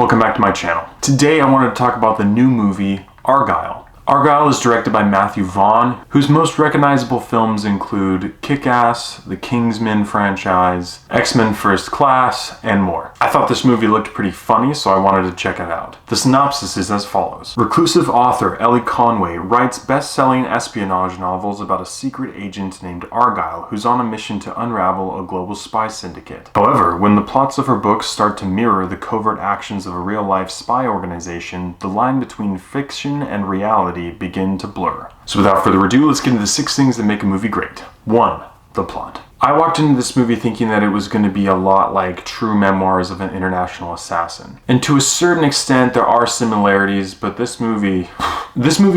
welcome back to my channel. Today I wanted to talk about the new movie, Argylle. Argylle is directed by Matthew Vaughn, whose most recognizable films include Kick-Ass, the Kingsman franchise, X-Men First Class, and more. I thought this movie looked pretty funny, so I wanted to check it out. The synopsis is as follows. Reclusive author Ellie Conway writes best-selling espionage novels about a secret agent named Argylle who's on a mission to unravel a global spy syndicate. However, when the plots of her books start to mirror the covert actions of a real-life spy organization, the line between fiction and reality begin to blur. So without further ado, let's get into the 6 things that make a movie great. 1. The plot. I walked into this movie thinking that it was going to be a lot like True Memoirs of an International Assassin. And to a certain extent, there are similarities, but this movie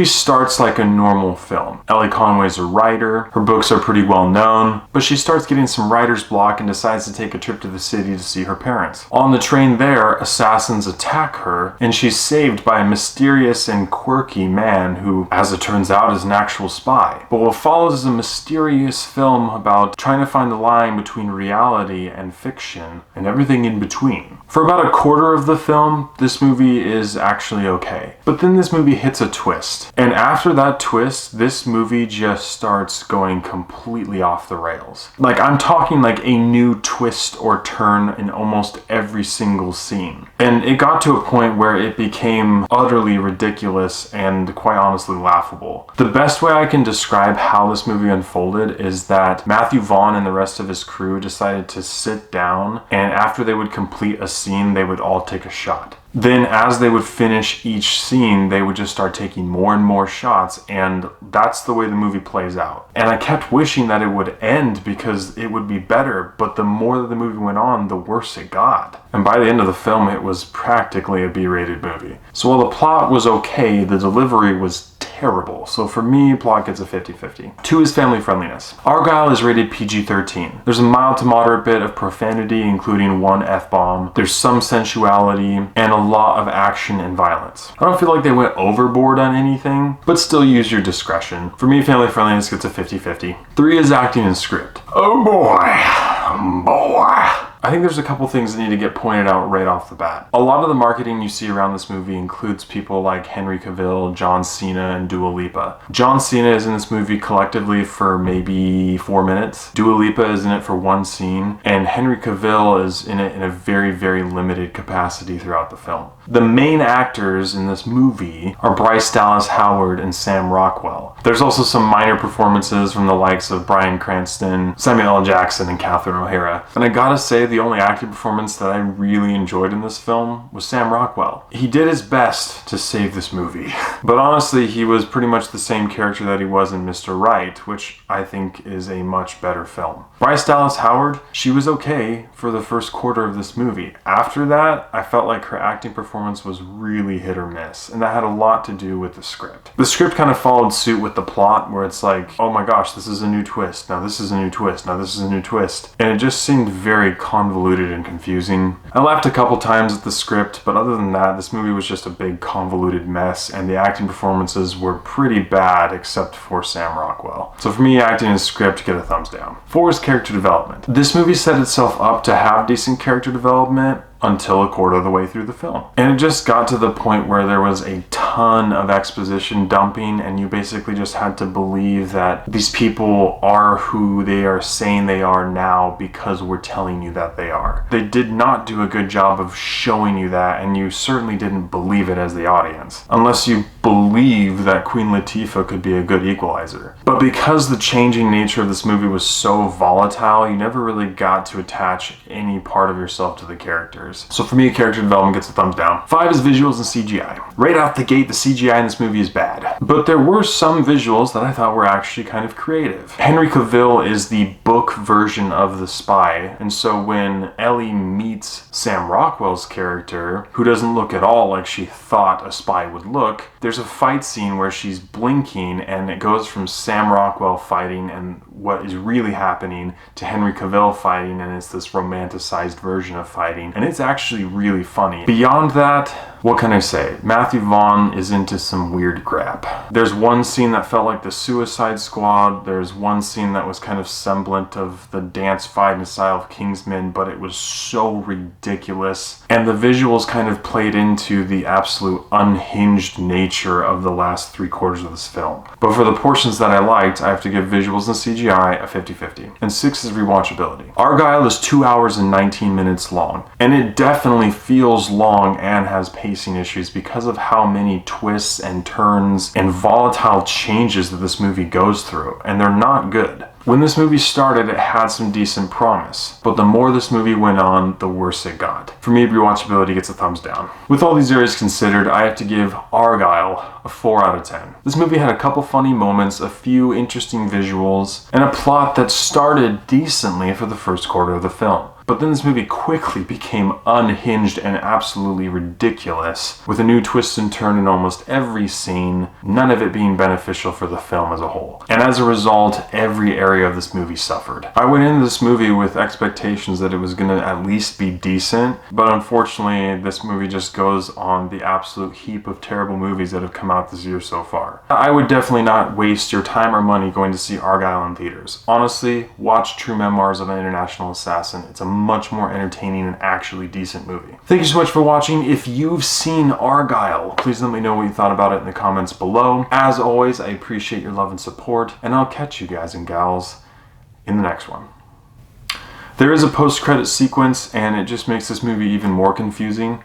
starts like a normal film. Ellie Conway's a writer, her books are pretty well known, but she starts getting some writer's block and decides to take a trip to the city to see her parents. On the train there, assassins attack her, and she's saved by a mysterious and quirky man who, as it turns out, is an actual spy. But what follows is a mysterious film about trying to find the line between reality and fiction and everything in between. For about a quarter of the film, this movie is actually okay. But then this movie hits a twist. And after that twist, this movie just starts going completely off the rails. Like, I'm talking like a new twist or turn in almost every single scene. And it got to a point where it became utterly ridiculous and quite honestly laughable. The best way I can describe how this movie unfolded is that Matthew Vaughn and the rest of his crew decided to sit down, and after they would complete a scene, they would all take a shot. Then as they would finish each scene, they would just start taking more and more shots, and that's the way the movie plays out. And I kept wishing that it would end because it would be better, but the more that the movie went on, the worse it got. And by the end of the film, it was practically a B-rated movie. So while the plot was okay, the delivery was terrible. So for me, plot gets a 50-50. 2 is family friendliness. Argylle is rated PG-13. There's a mild to moderate bit of profanity, including 1 F-bomb. There's some sensuality, and a lot of action and violence. I don't feel like they went overboard on anything, but still use your discretion. For me, family friendliness gets a 50-50. 3 is acting and script. Oh boy. I think there's a couple things that need to get pointed out right off the bat. A lot of the marketing you see around this movie includes people like Henry Cavill, John Cena, and Dua Lipa. John Cena is in this movie collectively for maybe 4 minutes. Dua Lipa is in it for 1 scene, and Henry Cavill is in it in a very, very limited capacity throughout the film. The main actors in this movie are Bryce Dallas Howard and Sam Rockwell. There's also some minor performances from the likes of Bryan Cranston, Samuel L. Jackson, and Catherine O'Hara. And I gotta say, the only acting performance that I really enjoyed in this film was Sam Rockwell. He did his best to save this movie. But honestly, he was pretty much the same character that he was in Mr. Right, which I think is a much better film. Bryce Dallas Howard, she was okay for the first quarter of this movie. After that, I felt like her acting performance was really hit or miss, and that had a lot to do with the script. The script kind of followed suit with the plot, where it's like, oh my gosh, this is a new twist, now this is a new twist, now this is a new twist. And it just seemed very convoluted and confusing. I laughed a couple times at the script, but other than that, this movie was just a big convoluted mess, and the acting performances were pretty bad except for Sam Rockwell. So for me, acting and script get a thumbs down. 4 is character development. This movie set itself up to have decent character development until a quarter of the way through the film. And it just got to the point where there was a ton of exposition dumping, and you basically just had to believe that these people are who they are saying they are now because we're telling you that they are. They did not do a good job of showing you that, and you certainly didn't believe it as the audience, unless you believe that Queen Latifah could be a good equalizer. But because the changing nature of this movie was so volatile, you never really got to attach any part of yourself to the characters. So for me, character development gets a thumbs down. 5 is visuals and CGI. Right out the gate, the CGI in this movie is bad. But there were some visuals that I thought were actually kind of creative. Henry Cavill is the book version of the spy, and so when Ellie meets Sam Rockwell's character, who doesn't look at all like she thought a spy would look, there's a fight scene where she's blinking, and it goes from Sam Rockwell fighting and what is really happening to Henry Cavill fighting, and it's this romanticized version of fighting, and it's actually really funny. Beyond that, What can I say? Matthew Vaughn is into some weird crap. There's one scene that felt like the Suicide Squad. There's one scene that was kind of semblant of the dance fighting style of Kingsman, but it was so ridiculous. And the visuals kind of played into the absolute unhinged nature of the last 3/4 of this film. But for the portions that I liked, I have to give visuals and CGI a 50-50. And 6 is rewatchability. Argylle is 2 hours and 19 minutes long, and it definitely feels long and has pacing issues because of how many twists and turns and volatile changes that this movie goes through, and they're not good. When this movie started, it had some decent promise, but the more this movie went on, the worse it got. For me, rewatchability gets a thumbs down. With all these areas considered, I have to give Argylle a 4 out of 10. This movie had a couple funny moments, a few interesting visuals, and a plot that started decently for the first quarter of the film. But then this movie quickly became unhinged and absolutely ridiculous, with a new twist and turn in almost every scene, none of it being beneficial for the film as a whole. And as a result, every area of this movie suffered. I went into this movie with expectations that it was going to at least be decent, but unfortunately this movie just goes on the absolute heap of terrible movies that have come out this year so far. I would definitely not waste your time or money going to see Argylle in theaters. Honestly, watch True Memoirs of an International Assassin. It's a much more entertaining and actually decent movie. Thank you so much for watching. If you've seen Argylle, please let me know what you thought about it in the comments below. As always, I appreciate your love and support, and I'll catch you guys and gals in the next one. There is a post-credit sequence, and it just makes this movie even more confusing.